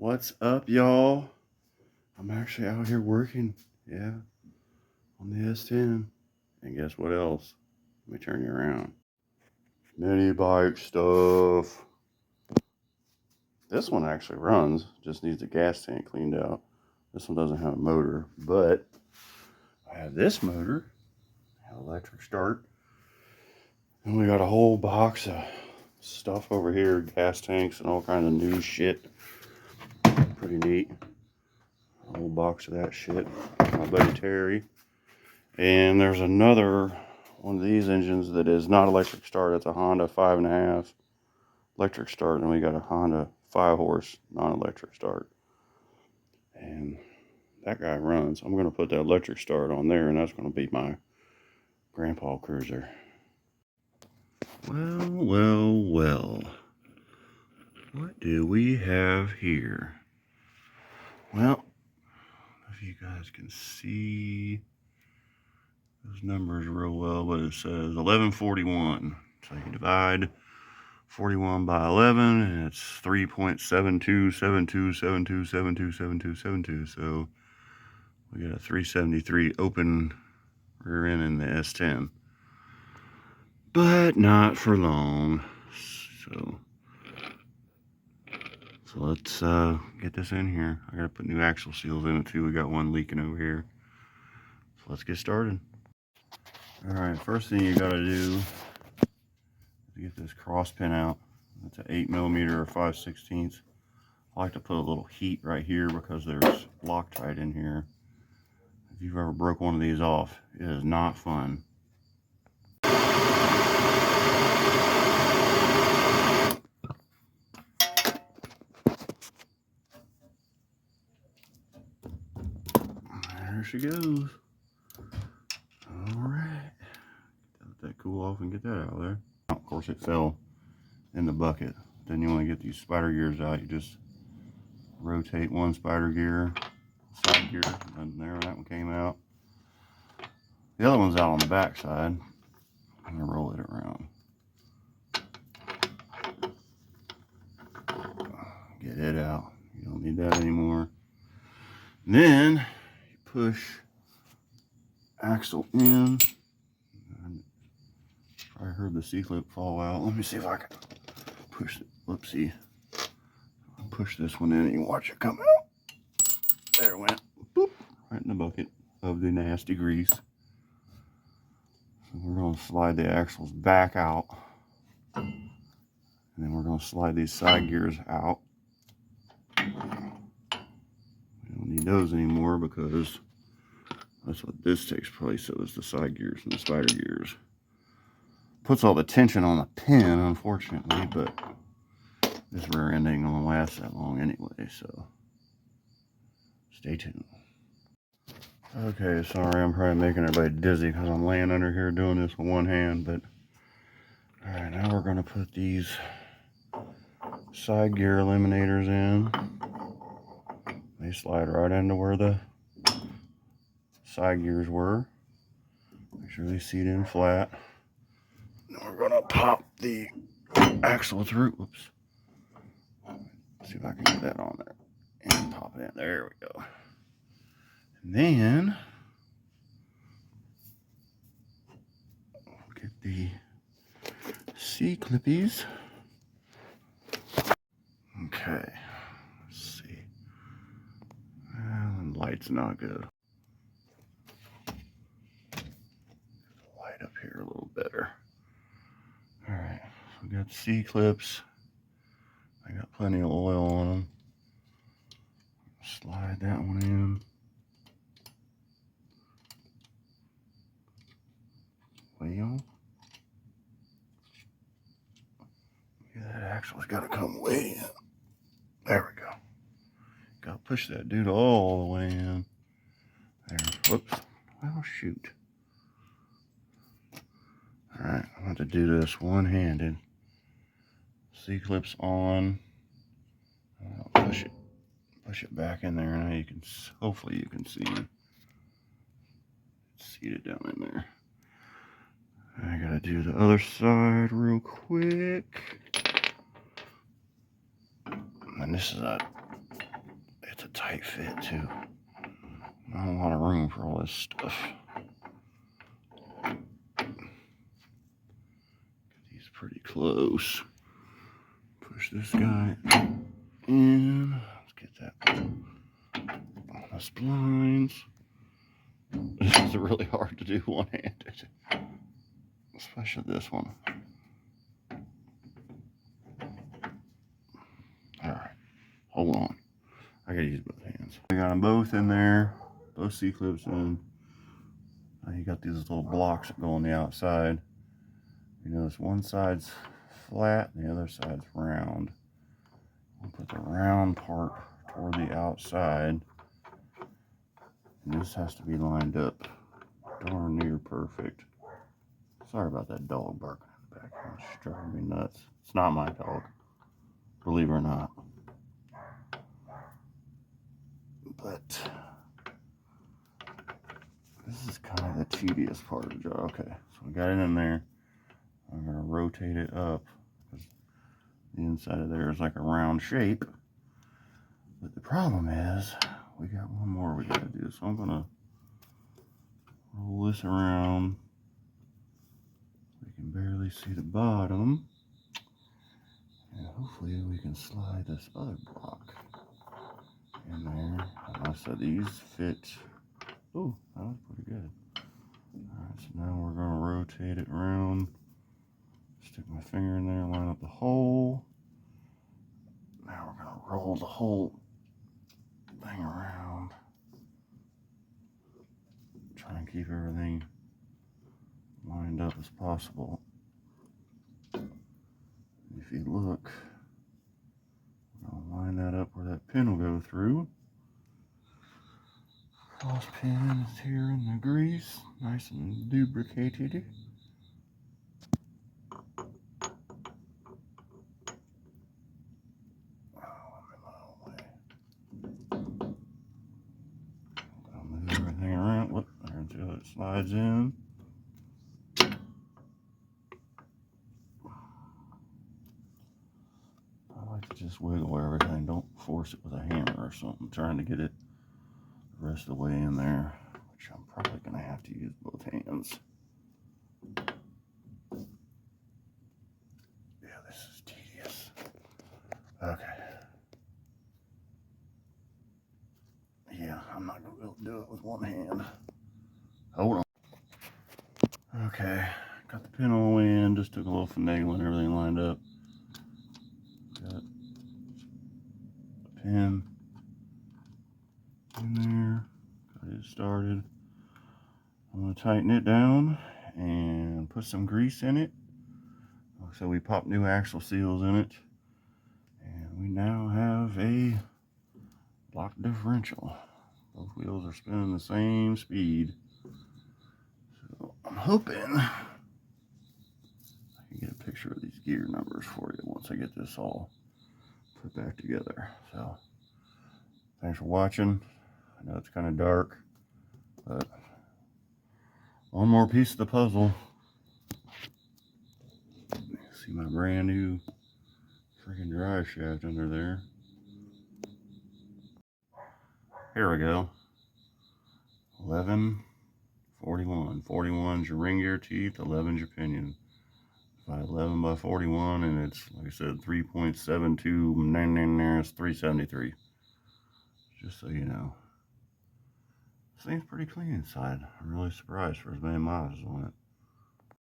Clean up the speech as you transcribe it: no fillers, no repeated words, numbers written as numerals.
What's up, y'all? I'm actually out here working, yeah, on the S10. And guess what else? Let me turn you around. Mini bike stuff. This one actually runs, just needs the gas tank cleaned out. This one doesn't have a motor, but I have this motor, electric start. And we got a whole box of stuff over here, gas tanks and all kinds of new shit. Pretty neat. A whole box of that shit. My buddy Terry. And there's another one of these engines that is not electric start. It's a Honda 5.5 electric start, and we got a Honda 5-horse non-electric start. And that guy runs. I'm going to put that electric start on there, and that's going to be my grandpa cruiser. Well. What do we have here? Well, if you guys can see those numbers real well, but it says 1141. So you divide 41 by 11, and it's 3.727272727272. So we got a 373 open rear end in the S10, but not for long. So let's get this in here. I gotta put new axle seals in it too. We got one leaking over here. So let's get started. All right, first thing you gotta do is get this cross pin out. It's an 8mm or 5/16. I like to put a little heat right here because there's Loctite in here. If you've ever broke one of these off, it is not fun. There she goes. All right. Let that cool off and get that out of there. Of course, it fell in the bucket. Then you want to get these spider gears out. You just rotate one spider gear, side gear, and there, that one came out. The other one's out on the back side. I'm going to roll it around. Get it out. You don't need that anymore. And then you push axle in. I heard the C-clip fall out. Let me see if I can push it. Whoopsie. I'll push this one in and you watch it come out. There it went. Boop. Right in the bucket of the nasty grease. So we're going to slide the axles back out. And then we're going to slide these side gears out. We don't need those anymore because that's what this takes place of, is the side gears and the spider gears. Puts all the tension on the pin, unfortunately, but this rear end ain't gonna last that long anyway, so stay tuned. Okay, sorry, I'm probably making everybody dizzy because I'm laying under here doing this with one hand, but all right, now we're gonna put these side gear eliminators in. They slide right into where the side gears were. Make sure they seat in flat. Then we're gonna pop the axle through. Whoops. See if I can get that on there and pop it in. There we go. And then get the C-clippies. Okay. Let's see. The light's not good. Light up here a little better. All right. So we got C-clips. I got plenty of oil on them. Slide that one in. Well, yeah, that axle's got to come way in. There we go. Got to push that dude all the way in. There. Whoops. Well, shoot. All right, I'm going to do this one-handed. C-clips on. I'll push it back in there. Now you can, hopefully you can see it down in there. I gotta do the other side real quick. And this is a tight fit too. Not a lot of room for all this stuff. He's pretty close. Push this guy in. Let's get that on the splines. This is really hard to do one-handed, especially this one. All right, hold on. I gotta use both hands. I got them both in there, both C-clips in. Now you got these little blocks that go on the outside. You notice one side's flat and the other side's round. We'll put the round part toward the outside. And this has to be lined up darn near perfect. Sorry about that dog barking in the background. It's driving me nuts. It's not my dog, believe it or not. But this is kind of the tedious part of the job. Okay, so we got it in there. I'm going to rotate it up because the inside of there is like a round shape. But the problem is we got one more we got to do. So I'm going to roll this around. We can barely see the bottom. And hopefully we can slide this other block in there. And I said these fit. Oh, that was pretty good. Alright, so now we're going to rotate it around. Stick my finger in there, line up the hole. Now we're going to roll the whole thing around. Try and keep everything lined up as possible. If you look, I'll line that up where that pin will go through. Cross pin is here in the grease, nice and lubricated. I'll move everything around. Whoop, there until it slides in. I like to just wiggle everything. Don't force it with a hammer or something. Trying to get it the rest of the way in there, which I'm probably going to have to use both hands. Yeah, this is tedious. Okay. Yeah, I'm not going to be able to do it with one hand. Hold on. Okay, got the pin all the way in. Just took a little finagling, everything lined up. Got the pin in there. Got it started. I'm going to tighten it down and put some grease in it. So we popped new axle seals in it. And we now have a block differential. Both wheels are spinning the same speed. So I'm hoping I can get a picture of these gear numbers for you once I get this all put back together. So thanks for watching. I know it's kind of dark, but one more piece of the puzzle. See my brand new freaking drive shaft under there. Here we go. 11, 41. 41's your ring gear teeth, 11's your pinion. By 11 by 41, and it's, like I said, 3.72, it's 373. Just so you know. Seems pretty clean inside. I'm really surprised for as many miles on it.